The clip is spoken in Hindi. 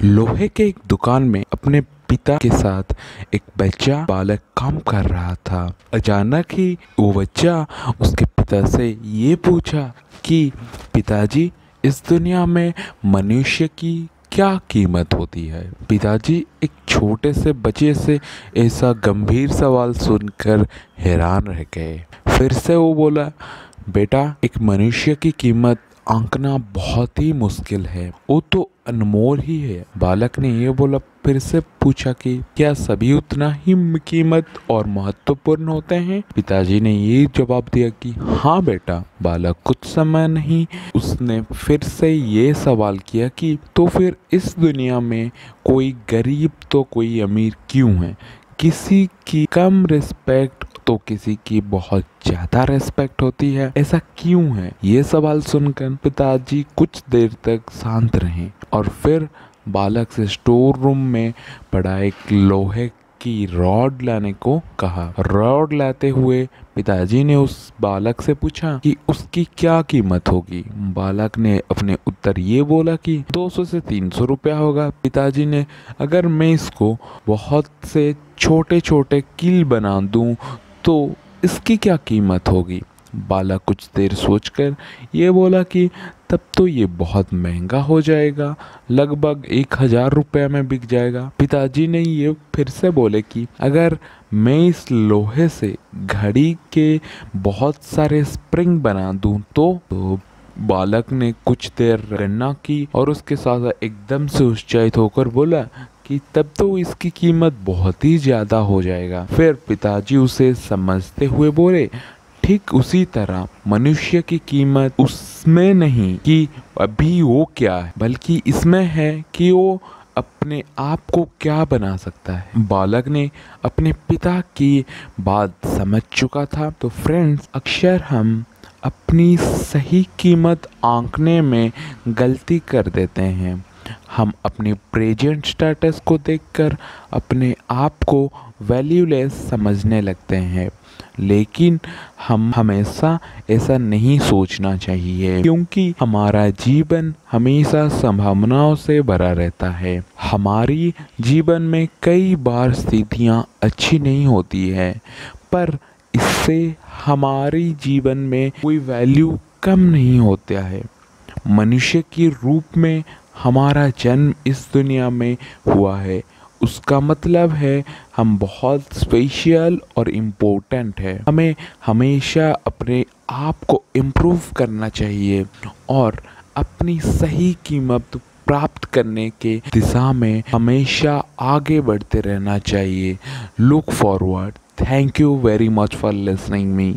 लोहे के एक दुकान में अपने पिता के साथ एक बच्चा बालक काम कर रहा था। अचानक ही वो बच्चा उसके पिता से ये पूछा कि पिताजी, इस दुनिया में मनुष्य की क्या कीमत होती है। पिताजी एक छोटे से बच्चे से ऐसा गंभीर सवाल सुनकर हैरान रह गए। फिर से वो बोला, बेटा, एक मनुष्य की कीमत आंकना बहुत ही मुश्किल है, वो तो अनमोल ही है। बालक ने ये बोला, फिर से पूछा कि क्या सभी उतना ही कीमत और महत्वपूर्ण होते हैं। पिताजी ने ये जवाब दिया कि हाँ बेटा। बालक कुछ समय नहीं, उसने फिर से ये सवाल किया कि तो फिर इस दुनिया में कोई गरीब तो कोई अमीर क्यों है, किसी की कम रिस्पेक्ट तो किसी की बहुत ज्यादा रिस्पेक्ट होती है, ऐसा क्यों है। ये सवाल सुनकर पिताजी कुछ देर तक शांत रहे और फिर बालक से स्टोर रूम में पड़ा एक लोहे की रॉड लाने को कहा। रॉड लाते हुए पिताजी ने उस बालक से पूछा कि उसकी क्या कीमत होगी। बालक ने अपने उत्तर ये बोला कि 200 से 300 रुपया होगा। पिताजी ने, अगर मैं इसको बहुत से छोटे छोटे कील बना दूं तो इसकी क्या कीमत होगी। बालक कुछ देर सोचकर ये बोला कि तब तो ये बहुत महंगा हो जाएगा, लगभग 1000 रुपये में बिक जाएगा। पिताजी ने ये फिर से बोले कि अगर मैं इस लोहे से घड़ी के बहुत सारे स्प्रिंग बना दूं तो बालक ने कुछ देर गणना की और उसके साथ एकदम से उत्साहित होकर बोला कि तब तो इसकी कीमत बहुत ही ज़्यादा हो जाएगा। फिर पिताजी उसे समझते हुए बोले, ठीक उसी तरह मनुष्य की कीमत उसमें नहीं कि अभी वो क्या है, बल्कि इसमें है कि वो अपने आप को क्या बना सकता है। बालक ने अपने पिता की बात समझ चुका था। तो फ्रेंड्स, अक्सर हम अपनी सही कीमत आंकने में गलती कर देते हैं। हम अपने प्रेजेंट स्टेटस को देखकर अपने आप को वैल्यूलेस समझने लगते हैं, लेकिन हम हमेशा ऐसा नहीं सोचना चाहिए, क्योंकि हमारा जीवन हमेशा संभावनाओं से भरा रहता है। हमारी जीवन में कई बार स्थितियाँ अच्छी नहीं होती है, पर इससे हमारी जीवन में कोई वैल्यू कम नहीं होता है। मनुष्य के रूप में हमारा जन्म इस दुनिया में हुआ है, उसका मतलब है हम बहुत स्पेशल और इम्पोर्टेंट है। हमें हमेशा अपने आप को इम्प्रूव करना चाहिए और अपनी सही कीमत प्राप्त करने के दिशा में हमेशा आगे बढ़ते रहना चाहिए। Look forward. Thank you very much for listening me.